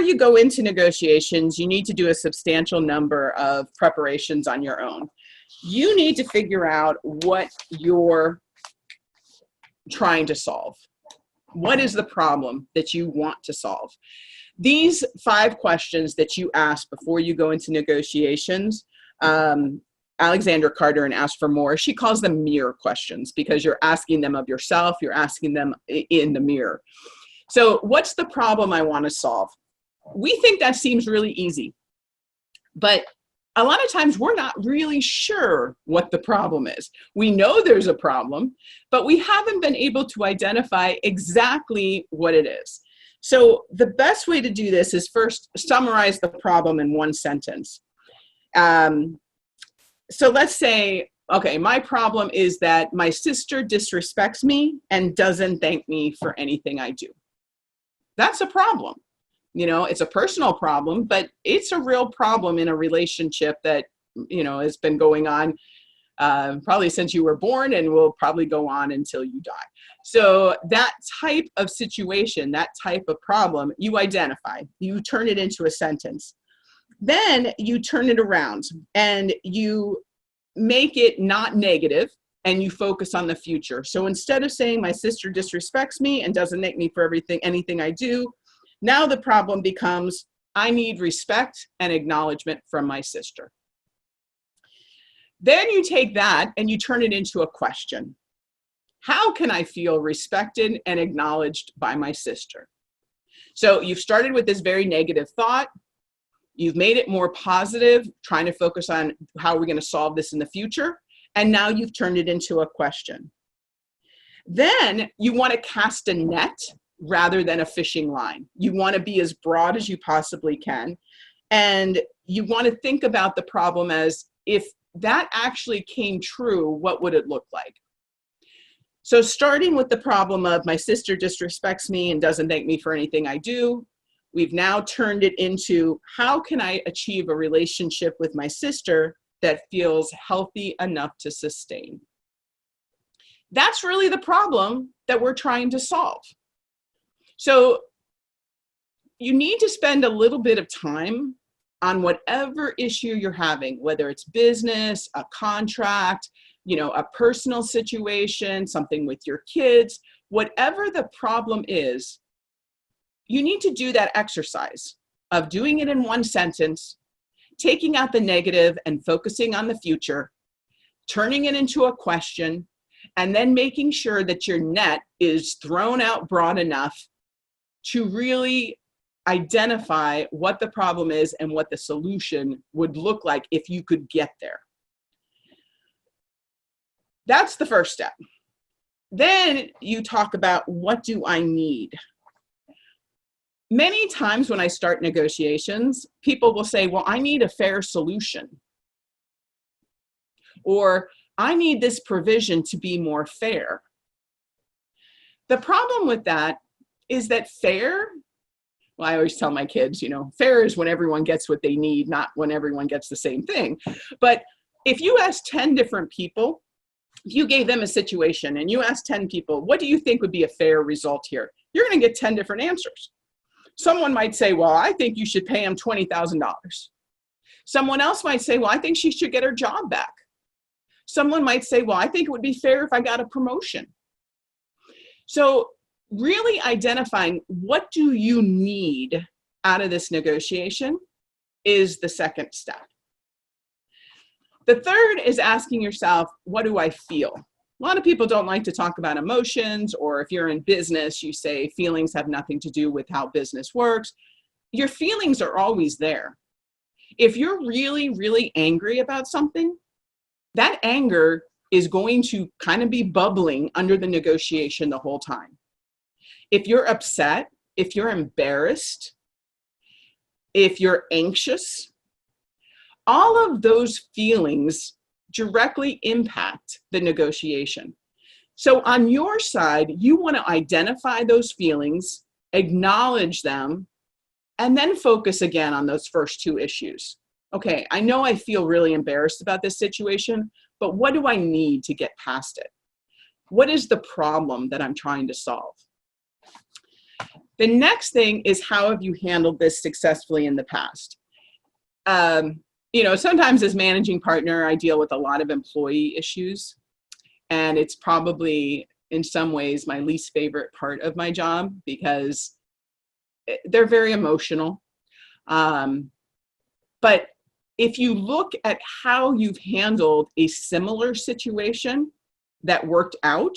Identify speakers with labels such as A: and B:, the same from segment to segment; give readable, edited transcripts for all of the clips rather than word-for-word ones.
A: you go into negotiations, you need to do a substantial number of preparations on your own. You need to figure out what you're trying to solve. What is the problem that you want to solve? These 5 questions that you ask before you go into negotiations, Alexandra Carter and Ask for More, she calls them mirror questions because you're asking them of yourself, you're asking them in the mirror. So what's the problem I want to solve? We think that seems really easy, but a lot of times we're not really sure what the problem is. We know there's a problem, but we haven't been able to identify exactly what it is. So the best way to do this is first summarize the problem in one sentence. So let's say, okay, my problem is that my sister disrespects me and doesn't thank me for anything I do. That's a problem. You know, it's a personal problem, but it's a real problem in a relationship that, you know, has been going on probably since you were born and will probably go on until you die. So that type of situation, that type of problem, you identify, you turn it into a sentence. Then you turn it around and you make it not negative and you focus on the future. So instead of saying my sister disrespects me and doesn't thank me for anything I do, now the problem becomes I need respect and acknowledgement from my sister. Then you take that and you turn it into a question. How can I feel respected and acknowledged by my sister? So you've started with this very negative thought. You've made it more positive, trying to focus on how we're going to solve this in the future. And now you've turned it into a question. Then you want to cast a net rather than a fishing line. You want to be as broad as you possibly can. And you want to think about the problem as if that actually came true, what would it look like? So starting with the problem of my sister disrespects me and doesn't thank me for anything I do, we've now turned it into how can I achieve a relationship with my sister that feels healthy enough to sustain? That's really the problem that we're trying to solve. So you need to spend a little bit of time on whatever issue you're having, whether it's business, a contract, you know, a personal situation, something with your kids, whatever the problem is, you need to do that exercise of doing it in one sentence, taking out the negative and focusing on the future, turning it into a question, and then making sure that your net is thrown out broad enough to really identify what the problem is and what the solution would look like if you could get there. That's the first step. Then you talk about what do I need? Many times when I start negotiations, people will say, well, I need a fair solution. Or I need this provision to be more fair. The problem with that is that fair, well, I always tell my kids, you know, fair is when everyone gets what they need, not when everyone gets the same thing. But if you ask 10 different people, if you gave them a situation and you asked 10 people, what do you think would be a fair result here? You're going to get 10 different answers. Someone might say, well, I think you should pay him $20,000. Someone else might say, well, I think she should get her job back. Someone might say, well, I think it would be fair if I got a promotion. So really identifying what do you need out of this negotiation is the second step. The third is asking yourself, what do I feel? A lot of people don't like to talk about emotions, or if you're in business, you say feelings have nothing to do with how business works. Your feelings are always there. If you're really, really angry about something, that anger is going to kind of be bubbling under the negotiation the whole time. If you're upset, if you're embarrassed, if you're anxious, all of those feelings directly impact the negotiation. So on your side, you want to identify those feelings, acknowledge them, and then focus again on those first 2 issues. Okay, I know I feel really embarrassed about this situation, but what do I need to get past it? What is the problem that I'm trying to solve? The next thing is, how have you handled this successfully in the past? You know, sometimes as managing partner, I deal with a lot of employee issues, and it's probably in some ways my least favorite part of my job because they're very emotional. But if you look at how you've handled a similar situation that worked out,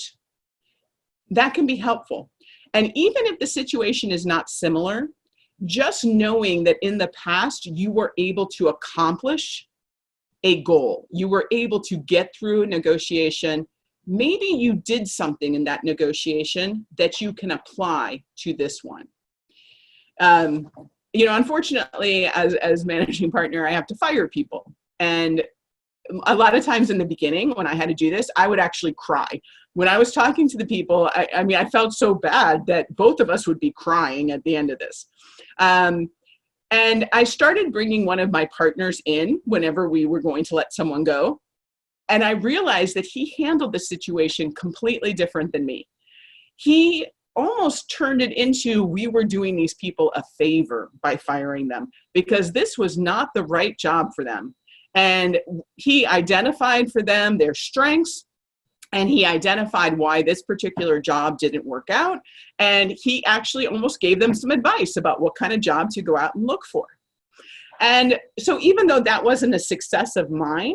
A: that can be helpful. And even if the situation is not similar, just knowing that in the past you were able to accomplish a goal, you were able to get through a negotiation, maybe you did something in that negotiation that you can apply to this one. You know, unfortunately, as managing partner, I have to fire people. And a lot of times in the beginning, when I had to do this, I would actually cry. When I was talking to the people, I mean, I felt so bad that both of us would be crying at the end of this. And I started bringing one of my partners in whenever we were going to let someone go. And I realized that he handled the situation completely different than me. He almost turned it into, we were doing these people a favor by firing them because this was not the right job for them. And he identified for them their strengths, and he identified why this particular job didn't work out. And he actually almost gave them some advice about what kind of job to go out and look for. And so even though that wasn't a success of mine,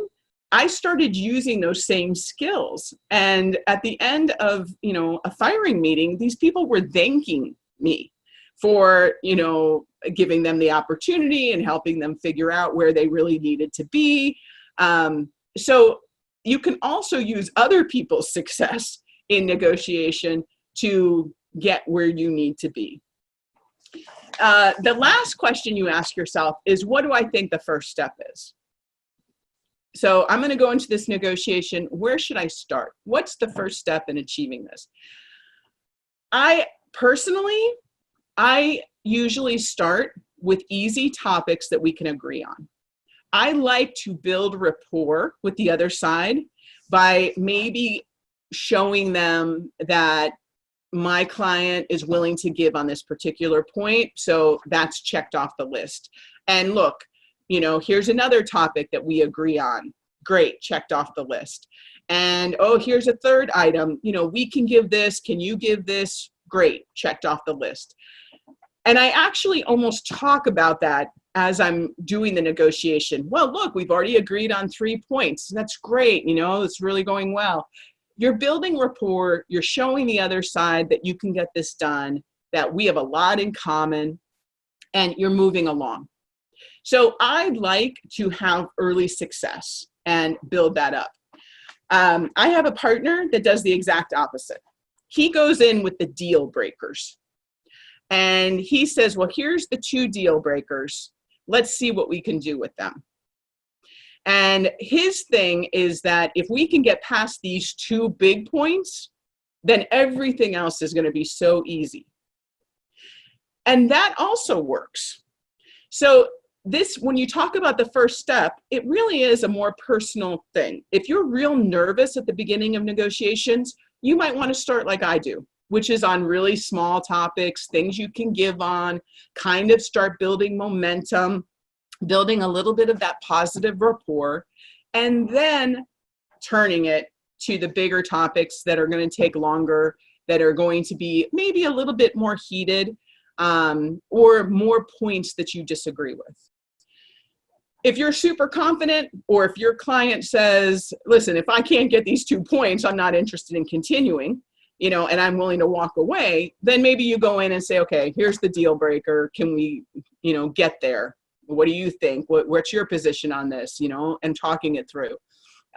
A: I started using those same skills. And at the end of, you know, a firing meeting, these people were thanking me for, you know, giving them the opportunity and helping them figure out where they really needed to be. So you can also use other people's success in negotiation to get where you need to be. The last question you ask yourself is, what do I think the first step is? So I'm going to go into this negotiation. Where should I start? What's the first step in achieving this? I usually start with easy topics that we can agree on. I like to build rapport with the other side by maybe showing them that my client is willing to give on this particular point. So that's checked off the list. And look, you know, here's another topic that we agree on. Great, checked off the list. And oh, here's a third item. You know, we can give this. Can you give this? Great, checked off the list. And I actually almost talk about that as I'm doing the negotiation. Well, look, we've already agreed on 3 points. That's great. You know, it's really going well. You're building rapport. You're showing the other side that you can get this done, that we have a lot in common, and you're moving along. So I'd like to have early success and build that up. I have a partner that does the exact opposite. He goes in with the deal breakers. And he says, well, here's the 2 deal breakers. Let's see what we can do with them. And his thing is that if we can get past these 2 big points, then everything else is going to be so easy. And that also works. So this, when you talk about the first step, it really is a more personal thing. If you're real nervous at the beginning of negotiations, you might want to start like I do, which is on really small topics, things you can give on, kind of start building momentum, building a little bit of that positive rapport, and then turning it to the bigger topics that are going to take longer, that are going to be maybe a little bit more heated, or more points that you disagree with. If you're super confident, or if your client says, listen, if I can't get these 2 points, I'm not interested in continuing, you know, and I'm willing to walk away, then maybe you go in and say, okay, here's the deal breaker. Can we, you know, get there? What do you think? What's your position on this, you know, and talking it through.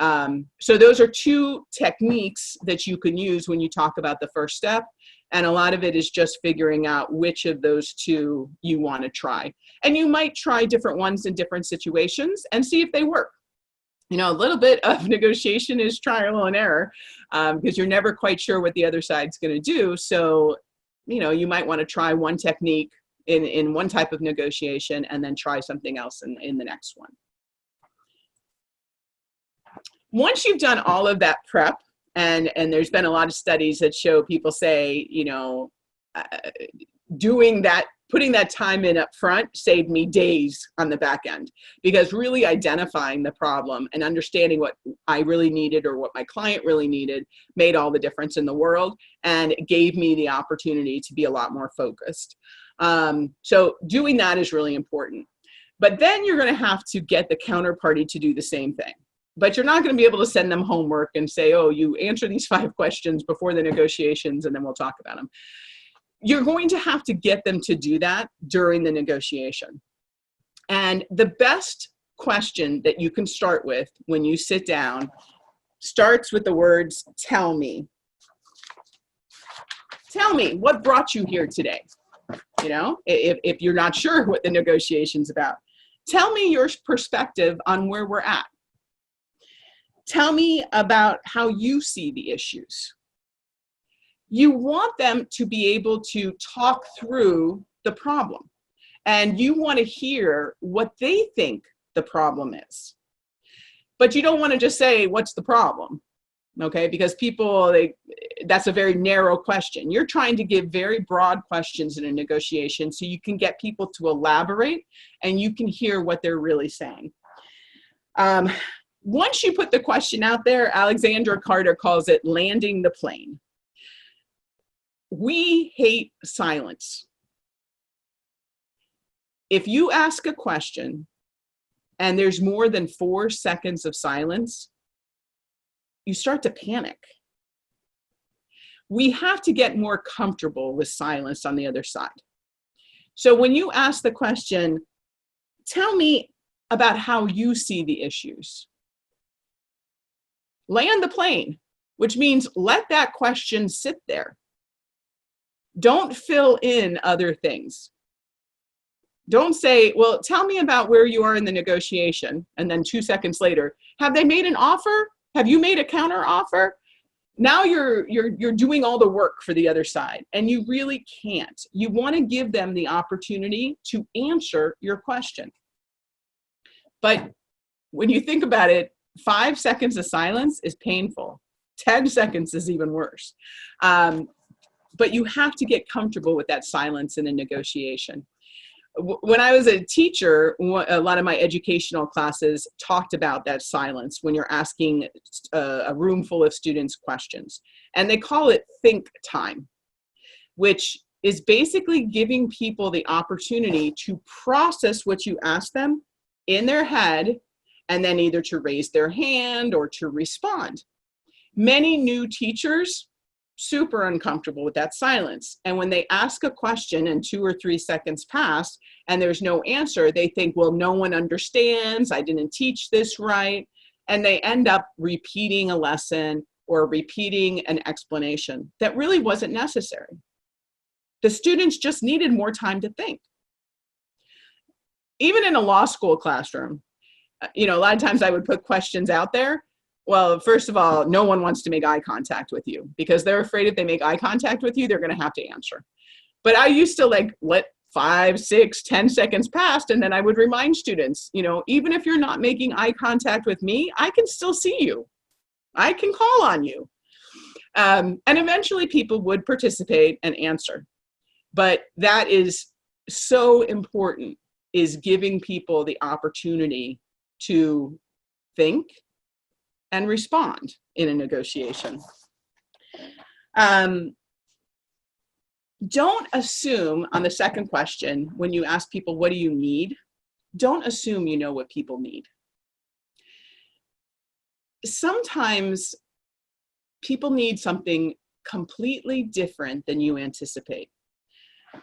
A: So those are 2 techniques that you can use when you talk about the first step. And a lot of it is just figuring out which of those 2 you want to try. And you might try different ones in different situations and see if they work. You know, a little bit of negotiation is trial and error, because you're never quite sure what the other side's going to do. So, you know, you might want to try one technique in one type of negotiation and then try something else in the next one. Once you've done all of that prep, and there's been a lot of studies that show people say, you know, doing that, putting that time in up front saved me days on the back end, because really identifying the problem and understanding what I really needed or what my client really needed made all the difference in the world, and it gave me the opportunity to be a lot more focused. So doing that is really important. But then you're going to have to get the counterparty to do the same thing. But you're not going to be able to send them homework and say, oh, you answer these 5 questions before the negotiations and then we'll talk about them. You're going to have to get them to do that during the negotiation. And the best question that you can start with when you sit down starts with the words, tell me. Tell me, what brought you here today? You know, if you're not sure what the negotiation's about, tell me your perspective on where we're at. Tell me about how you see the issues. You want them to be able to talk through the problem, and you want to hear what they think the problem is. But you don't want to just say, what's the problem? Okay, because people, that's a very narrow question. You're trying to give very broad questions in a negotiation so you can get people to elaborate and you can hear what they're really saying. Once you put the question out there, Alexandra Carter calls it landing the plane. We hate silence. If you ask a question and there's more than 4 seconds of silence, you start to panic. We have to get more comfortable with silence on the other side. So when you ask the question, tell me about how you see the issues. Land the plane, which means let that question sit there. Don't fill in other things. Don't say, well, tell me about where you are in the negotiation. And then 2 seconds later, have they made an offer? Have you made a counter offer? Now you're doing all the work for the other side, and you really can't. You want to give them the opportunity to answer your question. But when you think about it, 5 seconds of silence is painful. 10 seconds is even worse. But you have to get comfortable with that silence in a negotiation. When I was a teacher, a lot of my educational classes talked about that silence when you're asking a room full of students questions. And they call it think time, which is basically giving people the opportunity to process what you ask them in their head, and then either to raise their hand or to respond. Many new teachers, super uncomfortable with that silence. And when they ask a question and 2 or 3 seconds pass and there's no answer, they think, well, no one understands, I didn't teach this right. And they end up repeating a lesson or repeating an explanation that really wasn't necessary. The students just needed more time to think. Even in a law school classroom, you know, a lot of times I would put questions out there. Well, first of all, no one wants to make eye contact with you because they're afraid if they make eye contact with you, they're going to have to answer. But I used to let 5, 6, 10 seconds pass, and then I would remind students, you know, even if you're not making eye contact with me, I can still see you. I can call on you. And eventually people would participate and answer. But that is so important, is giving people the opportunity to think and respond in a negotiation. Don't assume on the second question, when you ask people, what do you need? Don't assume you know what people need. Sometimes people need something completely different than you anticipate.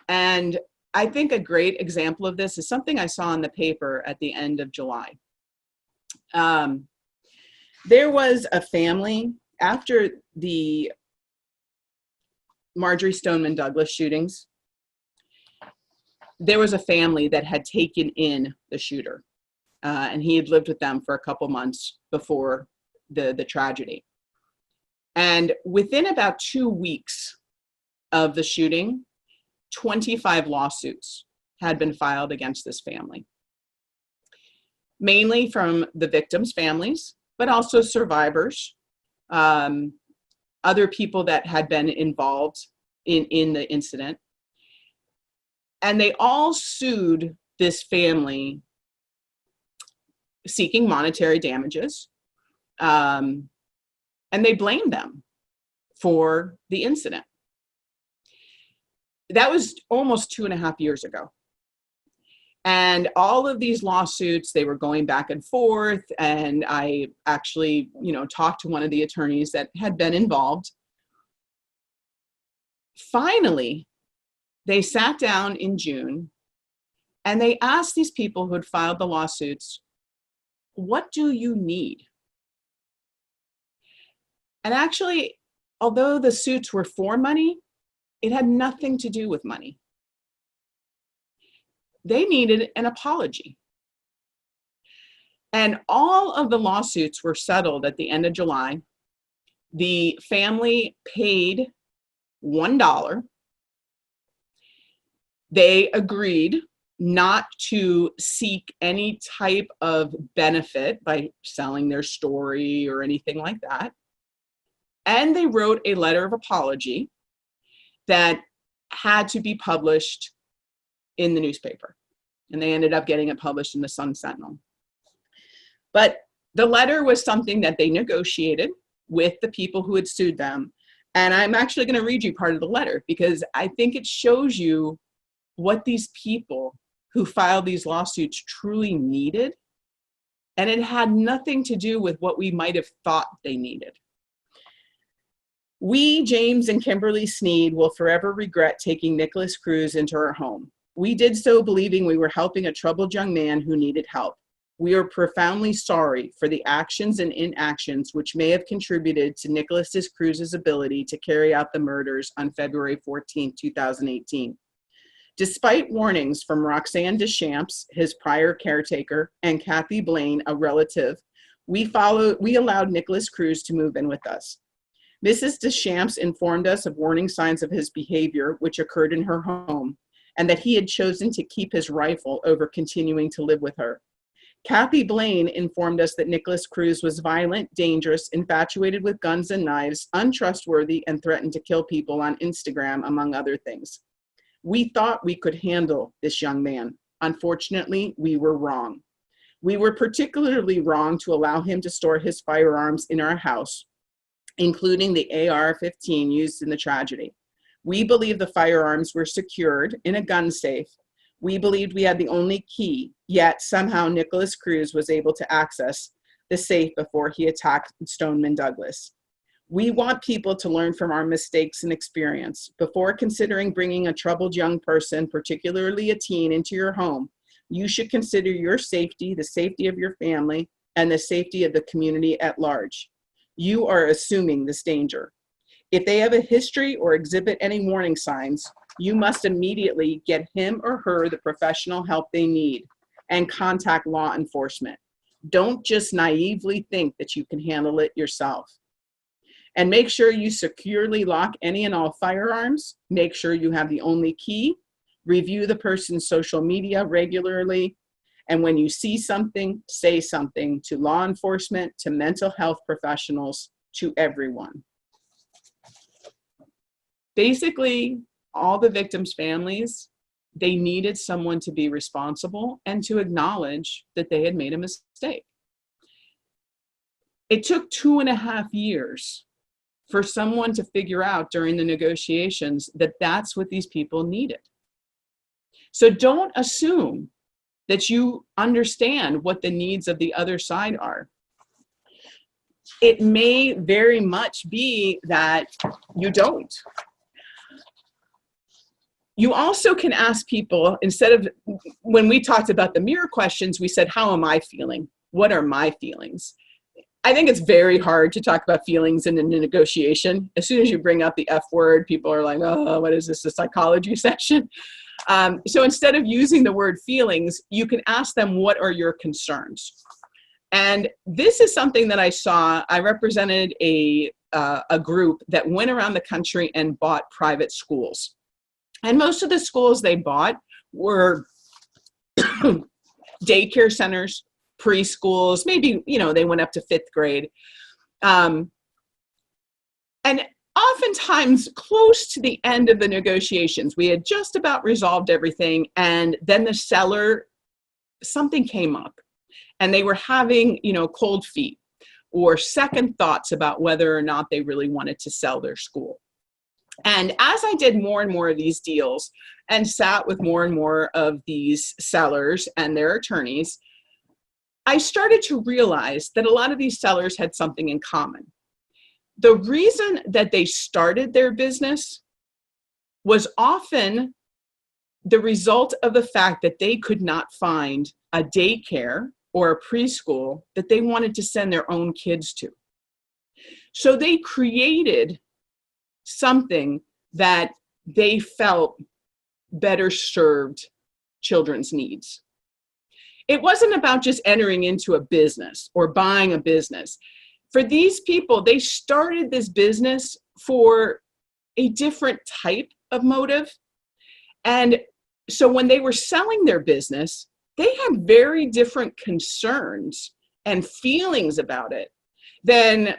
A: And I think a great example of this is something I saw in the paper at the end of July. There was a family after the Marjorie Stoneman Douglas shootings. There was a family that had taken in the shooter, and he had lived with them for a couple months before the tragedy. And within about 2 weeks of the shooting, 25 lawsuits had been filed against this family, mainly from the victims' families, but also survivors, other people that had been involved in the incident. And they all sued this family seeking monetary damages. And they blamed them for the incident. That was almost 2.5 years ago. And all of these lawsuits, they were going back and forth. And I actually, talked to one of the attorneys that had been involved. Finally, they sat down in June and they asked these people who had filed the lawsuits, what do you need? And actually, although the suits were for money, it had nothing to do with money. They needed an apology. And all of the lawsuits were settled at the end of July. The family paid $1. They agreed not to seek any type of benefit by selling their story or anything like that. And they wrote a letter of apology that had to be published in the newspaper. And they ended up getting it published in the Sun Sentinel. But the letter was something that they negotiated with the people who had sued them. And I'm actually going to read you part of the letter because I think it shows you what these people who filed these lawsuits truly needed. And it had nothing to do with what we might have thought they needed. We, James and Kimberly Sneed, will forever regret taking Nicholas Cruz into our home. We did so believing we were helping a troubled young man who needed help. We are profoundly sorry for the actions and inactions which may have contributed to Nicholas Cruz's ability to carry out the murders on February 14, 2018. Despite warnings from Roxanne Deschamps, his prior caretaker, and Kathy Blaine, a relative, we allowed Nicholas Cruz to move in with us. Mrs. Deschamps informed us of warning signs of his behavior, which occurred in her home, and that he had chosen to keep his rifle over continuing to live with her. Kathy Blaine informed us that Nicholas Cruz was violent, dangerous, infatuated with guns and knives, untrustworthy, and threatened to kill people on Instagram, among other things. We thought we could handle this young man. Unfortunately, we were wrong. We were particularly wrong to allow him to store his firearms in our house, including the AR-15 used in the tragedy. We believed the firearms were secured in a gun safe. We believed we had the only key, yet somehow Nicholas Cruz was able to access the safe before he attacked Stoneman Douglas. We want people to learn from our mistakes and experience. Before considering bringing a troubled young person, particularly a teen, into your home, you should consider your safety, the safety of your family, and the safety of the community at large. You are assuming this danger. If they have a history or exhibit any warning signs, you must immediately get him or her the professional help they need and contact law enforcement. Don't just naively think that you can handle it yourself. And make sure you securely lock any and all firearms. Make sure you have the only key. Review the person's social media regularly. And when you see something, say something to law enforcement, to mental health professionals, to everyone. Basically, all the victims' families, they needed someone to be responsible and to acknowledge that they had made a mistake. It took 2.5 years for someone to figure out during the negotiations that that's what these people needed. So don't assume that you understand what the needs of the other side are. It may very much be that you don't. You also can ask people, instead of, when we talked about the mirror questions, we said, how am I feeling? What are my feelings? I think it's very hard to talk about feelings in a negotiation. As soon as you bring up the F word, people are like, oh, what is this, a psychology session? So instead of using the word feelings, you can ask them, what are your concerns? And this is something that I saw. I represented a group that went around the country and bought private schools. And most of the schools they bought were daycare centers, preschools, maybe, they went up to 5th grade. And oftentimes close to the end of the negotiations, we had just about resolved everything, and then the seller, something came up, and they were having, cold feet or second thoughts about whether or not they really wanted to sell their school. And as I did more and more of these deals and sat with more and more of these sellers and their attorneys, I started to realize that a lot of these sellers had something in common. The reason that they started their business was often the result of the fact that they could not find a daycare or a preschool that they wanted to send their own kids to. So they created something that they felt better served children's needs. It wasn't about just entering into a business or buying a business. For these people, they started this business for a different type of motive. And so when they were selling their business, they had very different concerns and feelings about it than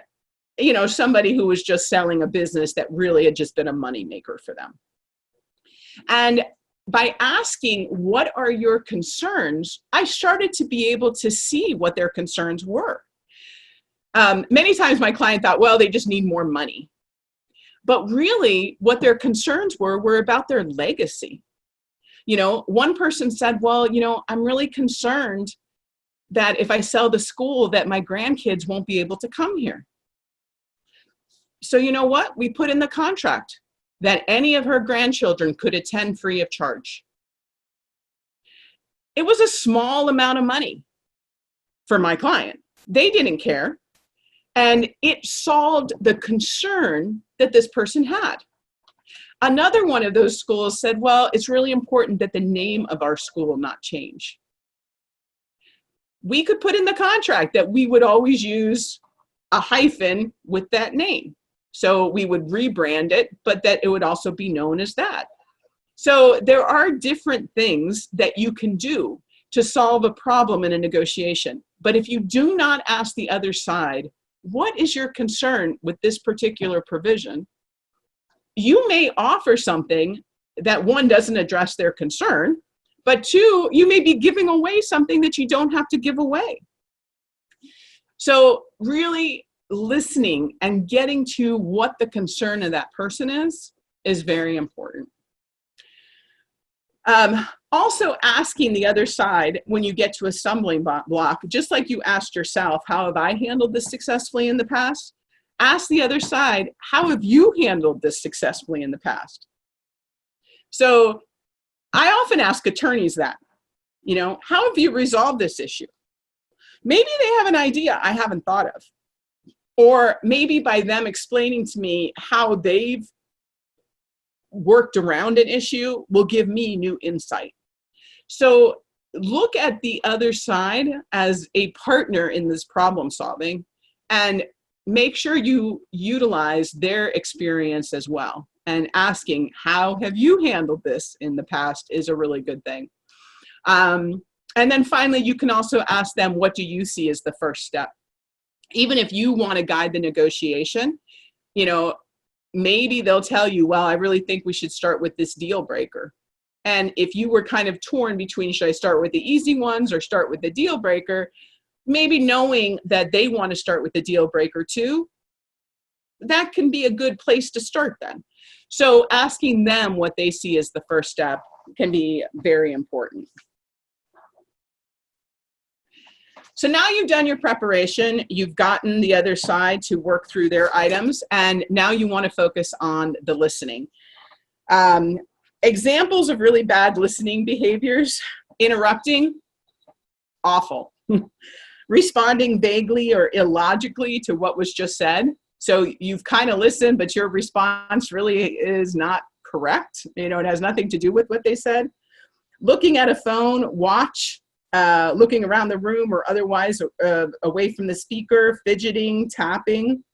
A: somebody who was just selling a business that really had just been a moneymaker for them. And by asking, what are your concerns, I started to be able to see what their concerns were. Many times my client thought, well, they just need more money. But really, what their concerns were about their legacy. One person said, well, I'm really concerned that if I sell the school, that my grandkids won't be able to come here. So you know what? We put in the contract that any of her grandchildren could attend free of charge. It was a small amount of money for my client. They didn't care. And it solved the concern that this person had. Another one of those schools said, well, it's really important that the name of our school not change. We could put in the contract that we would always use a hyphen with that name. So we would rebrand it, but that it would also be known as that. So there are different things that you can do to solve a problem in a negotiation. But if you do not ask the other side, what is your concern with this particular provision? You may offer something that, one, doesn't address their concern, but two, you may be giving away something that you don't have to give away. So really listening and getting to what the concern of that person is very important. Also asking the other side when you get to a stumbling block, just like you asked yourself, how have I handled this successfully in the past? Ask the other side, how have you handled this successfully in the past? So I often ask attorneys that, how have you resolved this issue? Maybe they have an idea I haven't thought of. Or maybe by them explaining to me how they've worked around an issue will give me new insight. So look at the other side as a partner in this problem solving and make sure you utilize their experience as well. And asking, how have you handled this in the past is a really good thing. And then finally, you can also ask them, what do you see as the first step? Even if you want to guide the negotiation, maybe they'll tell you, well, I really think we should start with this deal breaker. And if you were kind of torn between, should I start with the easy ones or start with the deal breaker, maybe knowing that they want to start with the deal breaker too, that can be a good place to start then. So asking them what they see as the first step can be very important. So now you've done your preparation, you've gotten the other side to work through their items, and now you want to focus on the listening. Examples of really bad listening behaviors: interrupting, awful. Responding vaguely or illogically to what was just said. So you've kind of listened, but your response really is not correct. It has nothing to do with what they said. Looking at a phone, watch, looking around the room or otherwise away from the speaker, fidgeting, tapping.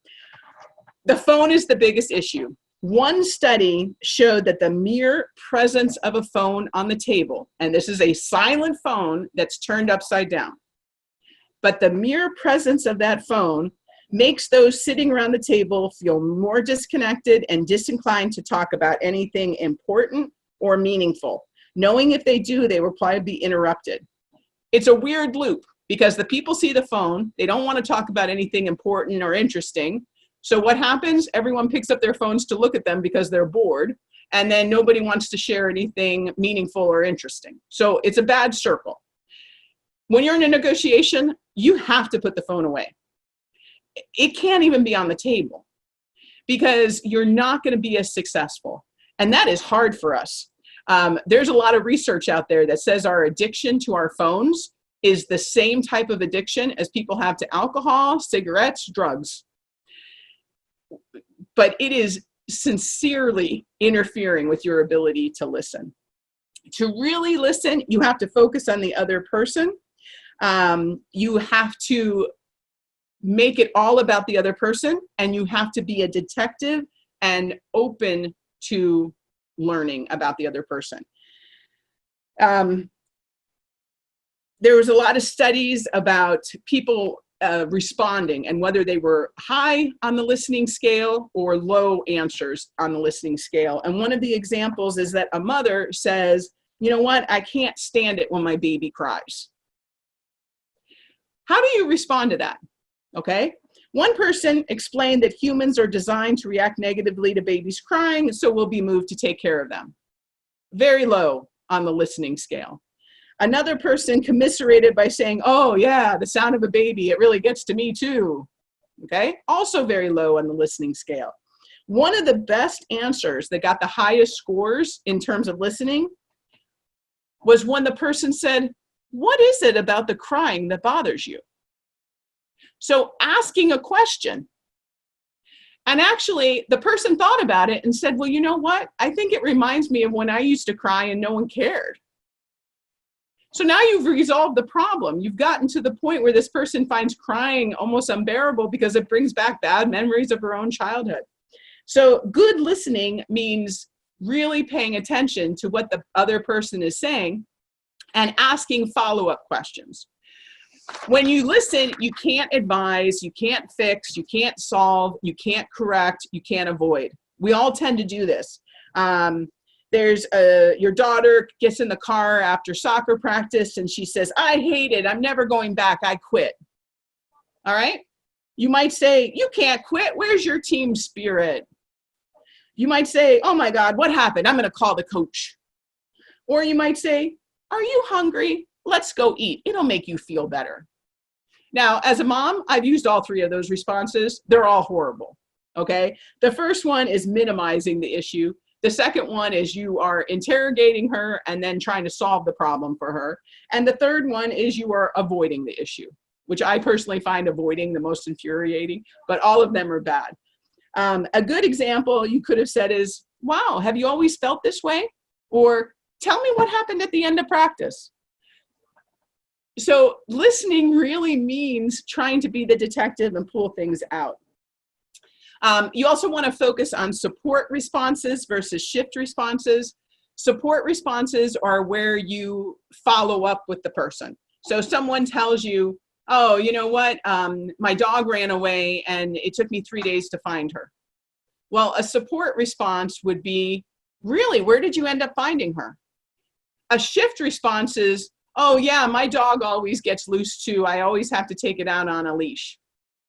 A: The phone is the biggest issue. One study showed that the mere presence of a phone on the table, and this is a silent phone that's turned upside down, but the mere presence of that phone makes those sitting around the table feel more disconnected and disinclined to talk about anything important or meaningful, knowing if they do, they will probably be interrupted. It's a weird loop because the people see the phone, they don't want to talk about anything important or interesting. So what happens? Everyone picks up their phones to look at them because they're bored, and then nobody wants to share anything meaningful or interesting. So it's a bad circle. When you're in a negotiation, you have to put the phone away. It can't even be on the table because you're not going to be as successful. And that is hard for us. There's a lot of research out there that says our addiction to our phones is the same type of addiction as people have to alcohol, cigarettes, drugs. But it is sincerely interfering with your ability to listen. To really listen, you have to focus on the other person. You have to make it all about the other person, and you have to be a detective and open to learning about the other person. There was a lot of studies about people responding and whether they were high on the listening scale or low answers on the listening scale. And one of the examples is that a mother says, you know what, I can't stand it when my baby cries. How do you respond to that? Okay. One person explained that humans are designed to react negatively to babies crying, so we'll be moved to take care of them. Very low on the listening scale. Another person commiserated by saying, oh yeah, the sound of a baby, it really gets to me too. Okay. Also very low on the listening scale. One of the best answers that got the highest scores in terms of listening was when the person said, what is it about the crying that bothers you? So asking a question, and actually the person thought about it and said, well, you know what? I think it reminds me of when I used to cry and no one cared. So now you've resolved the problem. You've gotten to the point where this person finds crying almost unbearable because it brings back bad memories of her own childhood. So good listening means really paying attention to what the other person is saying and asking follow-up questions. When you listen, you can't advise, you can't fix, you can't solve, you can't correct, you can't avoid. We all tend to do this. Your daughter gets in the car after soccer practice and she says, I hate it, I'm never going back, I quit. All right? You might say, you can't quit, where's your team spirit? You might say, oh my God, what happened? I'm gonna call the coach. Or you might say, are you hungry? Let's go eat. It'll make you feel better. Now, as a mom, I've used all three of those responses. They're all horrible, okay? The first one is minimizing the issue. The second one is you are interrogating her and then trying to solve the problem for her. And the third one is you are avoiding the issue, which I personally find avoiding the most infuriating, but all of them are bad. A good example you could have said is, wow, have you always felt this way? Or tell me what happened at the end of practice. So listening really means trying to be the detective and pull things out. You also want to focus on support responses versus shift responses. Support responses are where you follow up with the person. So someone tells you, oh, you know what, my dog ran away and it took me 3 days to find her. Well, a support response would be, really, where did you end up finding her? A shift response is, oh yeah, my dog always gets loose too. I always have to take it out on a leash.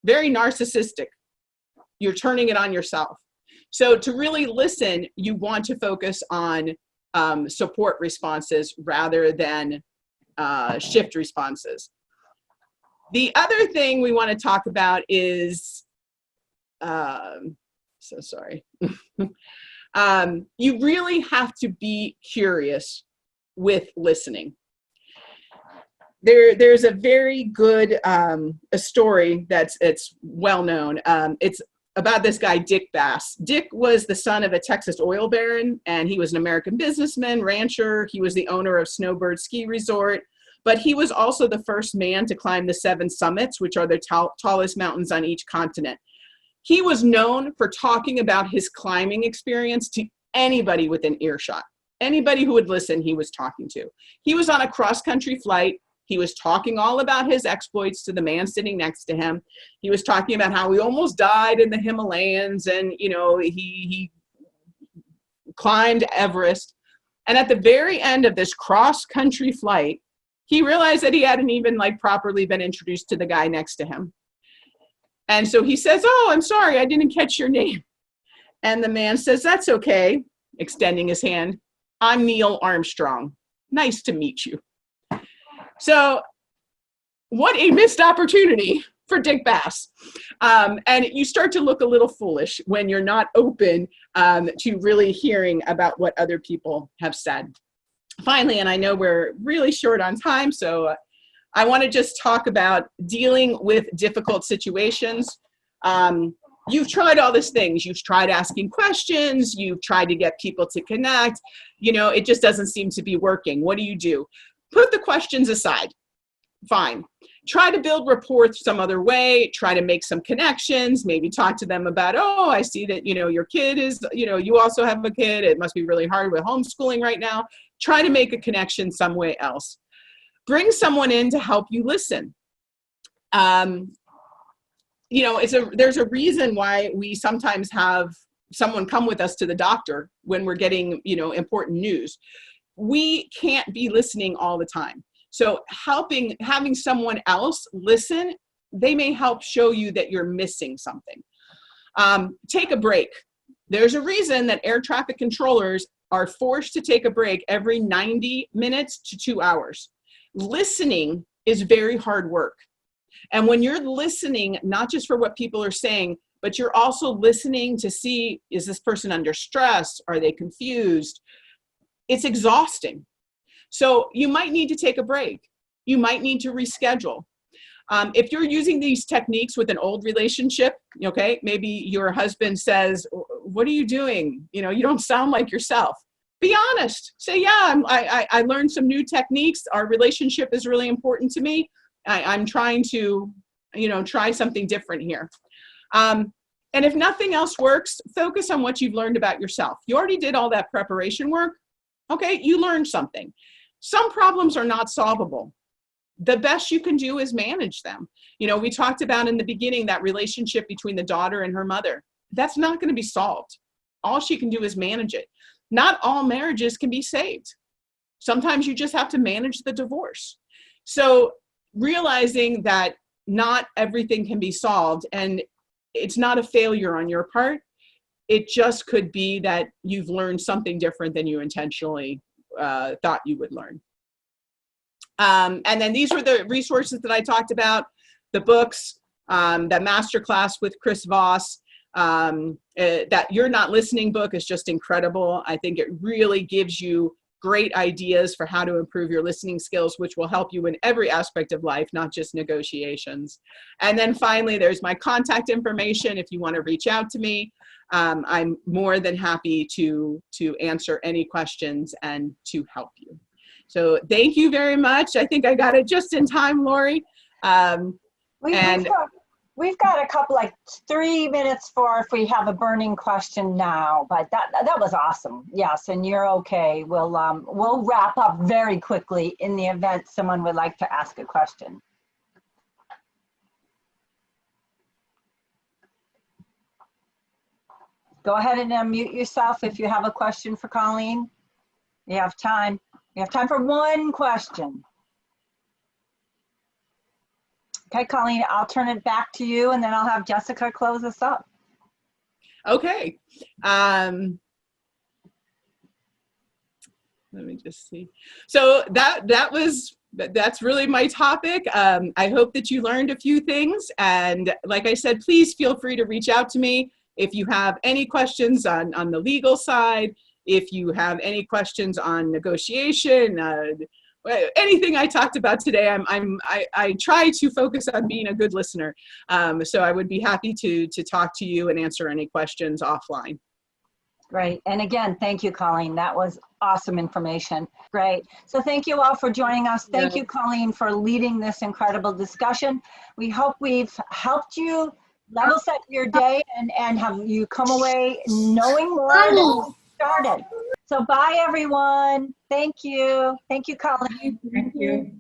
A: Very narcissistic. You're turning it on yourself. So to really listen, you want to focus on support responses rather than shift responses. The other thing we want to talk about is, you really have to be curious with listening. There's a very good a story it's well known. It's about this guy, Dick Bass. Dick was the son of a Texas oil baron, and he was an American businessman, rancher. He was the owner of Snowbird Ski Resort, but he was also the first man to climb the 7 summits, which are the tallest mountains on each continent. He was known for talking about his climbing experience to anybody within earshot. Anybody who would listen, he was talking to. He was on a cross-country flight. He was talking all about his exploits to the man sitting next to him. He was talking about how he almost died in the Himalayas, and he climbed Everest. And at the very end of this cross-country flight, he realized that he hadn't even properly been introduced to the guy next to him. And so he says, "Oh, I'm sorry, I didn't catch your name." And the man says, "That's okay," extending his hand. "I'm Neil Armstrong. Nice to meet you." So what a missed opportunity for Dick Bass. And you start to look a little foolish when you're not open to really hearing about what other people have said. Finally, and I know we're really short on time, so I want to just talk about dealing with difficult situations. You've tried all these things. You've tried asking questions. You've tried to get people to connect. It just doesn't seem to be working. What do? Put the questions aside. Fine. Try to build rapport some other way. Try to make some connections. Maybe talk to them about, "Oh, I see that, your kid is, you also have a kid. It must be really hard with homeschooling right now." Try to make a connection some way else. Bring someone in to help you listen. There's a reason why we sometimes have someone come with us to the doctor when we're getting, important news. We can't be listening all the time. So having someone else listen, they may help show you that you're missing something. Take a break. There's a reason that air traffic controllers are forced to take a break every 90 minutes to 2 hours. Listening is very hard work. And when you're listening, not just for what people are saying, but you're also listening to see, is this person under stress? Are they confused? It's exhausting. So you might need to take a break. You might need to reschedule. If you're using these techniques with an old relationship, okay, maybe your husband says, "What are you doing? You don't sound like yourself." Be honest. Say, "Yeah, I learned some new techniques. Our relationship is really important to me. I'm trying to, try something different here." And if nothing else works, focus on what you've learned about yourself. You already did all that preparation work. Okay, you learned something. Some problems are not solvable. The best you can do is manage them. We talked about in the beginning that relationship between the daughter and her mother. That's not going to be solved. All she can do is manage it. Not all marriages can be saved. Sometimes you just have to manage the divorce. So realizing that not everything can be solved, and it's not a failure on your part. It just could be that you've learned something different than you intentionally thought you would learn. And then these were the resources that I talked about, the books, that masterclass with Chris Voss, that You're Not Listening book is just incredible. I think it really gives you great ideas for how to improve your listening skills, which will help you in every aspect of life, not just negotiations. And then finally, there's my contact information if you want to reach out to me. I'm more than happy to answer any questions and to help you. So thank you very much. I think I got it just in time, Lori.
B: We've got a couple, 3 minutes for if we have a burning question now, but that was awesome. Yes, and you're okay. We'll wrap up very quickly in the event someone would like to ask a question. Go ahead and unmute yourself if you have a question for Colleen. You have time. You have time for one question. Okay, Colleen, I'll turn it back to you, and then I'll have Jessica close us up.
A: Okay. Let me just see. So that's really my topic. I hope that you learned a few things. And like I said, please feel free to reach out to me if you have any questions on the legal side, if you have any questions on negotiation, anything I talked about today. I try to focus on being a good listener. So I would be happy to talk to you and answer any questions offline.
B: Great. And again, thank you, Colleen. That was awesome information. Great. So thank you all for joining us. Thank you, Colleen, for leading this incredible discussion. We hope we've helped you level set your day and have you come away knowing more than you started. So bye, everyone. Thank you. Thank you, Colleen.
C: Thank you.